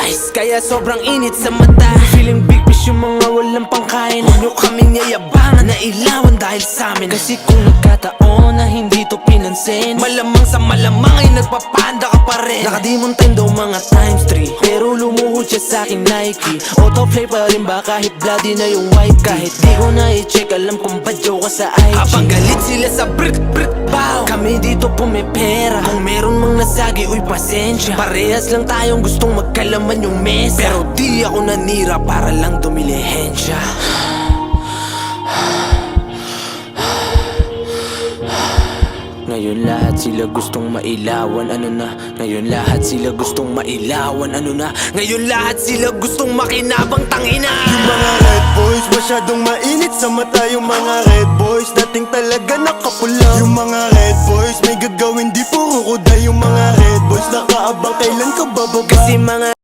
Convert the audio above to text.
ice, kaya sobrang init sa mata. Feeling big fish yung mga walang pangkain. Huwag nyo kaming yayabangan na ilawan dahil sa amin. Kasi kung nagkataon na hindi to pinansin, malamang sa malamang ay nagpapanda ka pa rin. Nakadimon time daw mga times 3, pero lumuhod siya sa aking Nike. Autoplay pa rin ba kahit bloody na yung white. Kahit di ko na i-check, alam kung badyo ka sa IG. Habang galit sila sa brit bow, kami dito pumipera. Kung meron mang nasagi, uy pasensya. Parehas lang tayong gustong magkalaman yung mesa, pero di ako nanira para lang dumilihensya. Ngayon lahat sila gustong mailawan, ano na? Ngayon lahat sila gustong mailawan, ano na? Ngayon lahat sila gustong makinabang, tangina. Yung mga red boys masyadong mainit sa mata. Yung mga red boys dating talaga nakapula. Yung mga red boys may gagawin di puro kuda. Yung mga red boys nakaabang kailan ka bababa. Kasi mga